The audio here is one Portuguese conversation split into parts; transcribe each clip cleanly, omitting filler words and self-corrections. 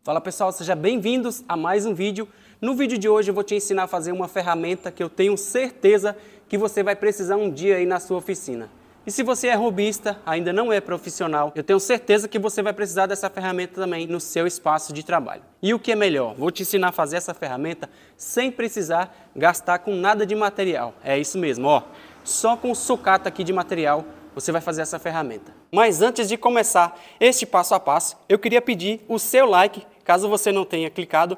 Fala pessoal, sejam bem-vindos a mais um vídeo. No vídeo de hoje eu vou te ensinar a fazer uma ferramenta que eu tenho certeza que você vai precisar um dia aí na sua oficina. E se você é hobbyista, ainda não é profissional, eu tenho certeza que você vai precisar dessa ferramenta também no seu espaço de trabalho. E o que é melhor, vou te ensinar a fazer essa ferramenta sem precisar gastar com nada de material. É isso mesmo, ó. Só com sucata aqui de material você vai fazer essa ferramenta. Mas antes de começar este passo a passo, eu queria pedir o seu like. Caso você não tenha clicado,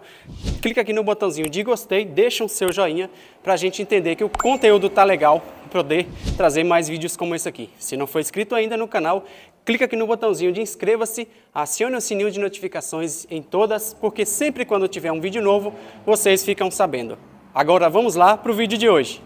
clica aqui no botãozinho de gostei, deixa um seu joinha para a gente entender que o conteúdo tá legal e poder trazer mais vídeos como esse aqui. Se não for inscrito ainda no canal, clica aqui no botãozinho de inscreva-se, acione o sininho de notificações em todas, porque sempre quando tiver um vídeo novo, vocês ficam sabendo. Agora vamos lá para o vídeo de hoje.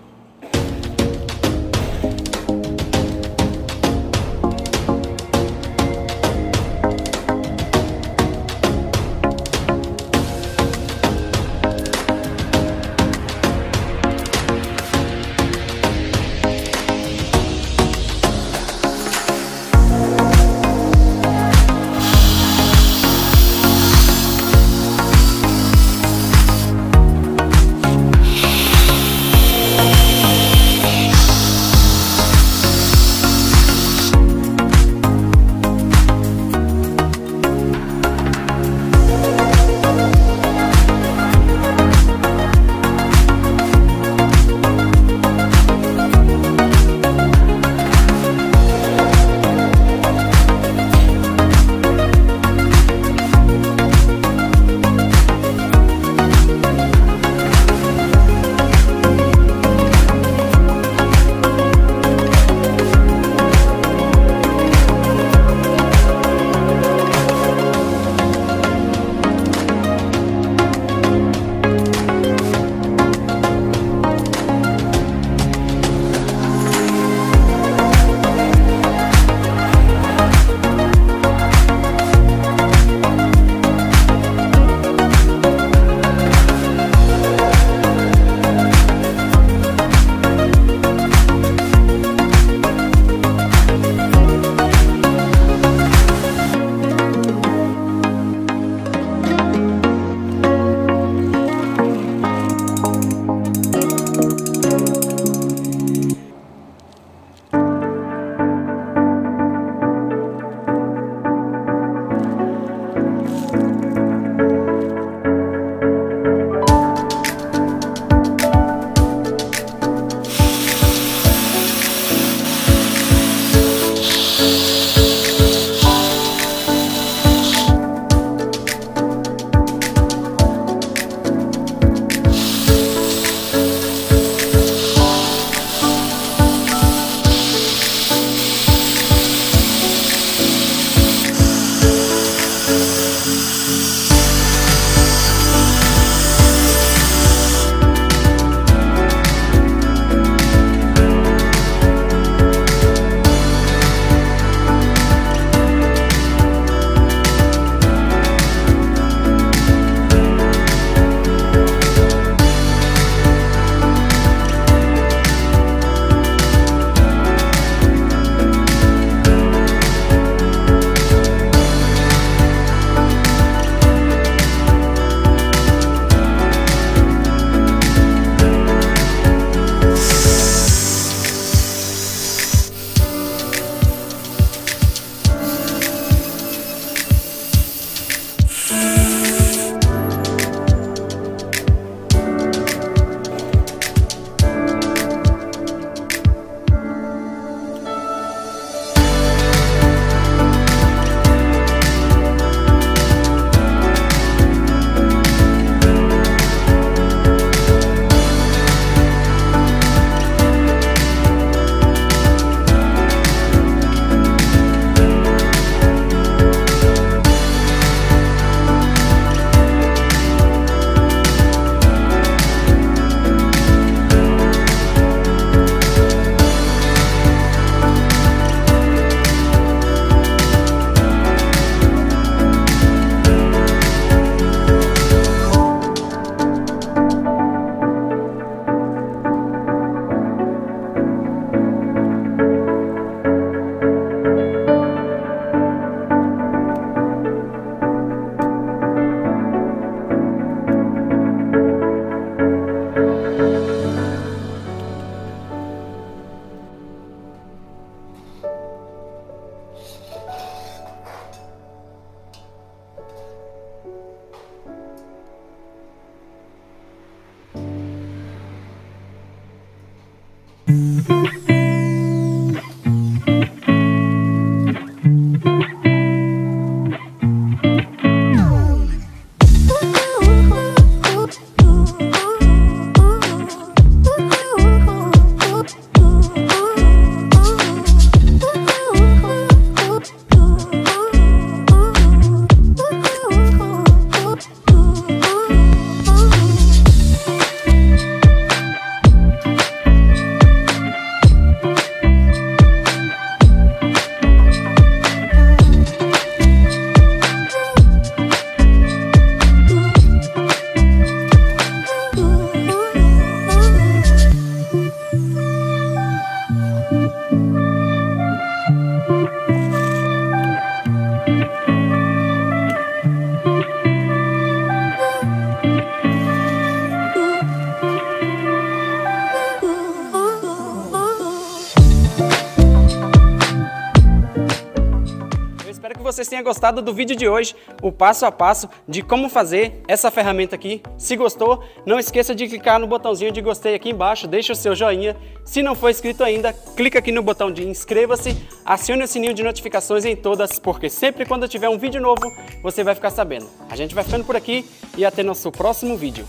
vocês tenham gostado do vídeo de hoje, o passo a passo de como fazer essa ferramenta aqui. Se gostou, não esqueça de clicar no botãozinho de gostei aqui embaixo, deixa o seu joinha. Se não for inscrito ainda, clica aqui no botão de inscreva-se, acione o sininho de notificações em todas, porque sempre quando eu tiver um vídeo novo, você vai ficar sabendo. A gente vai ficando por aqui e até nosso próximo vídeo.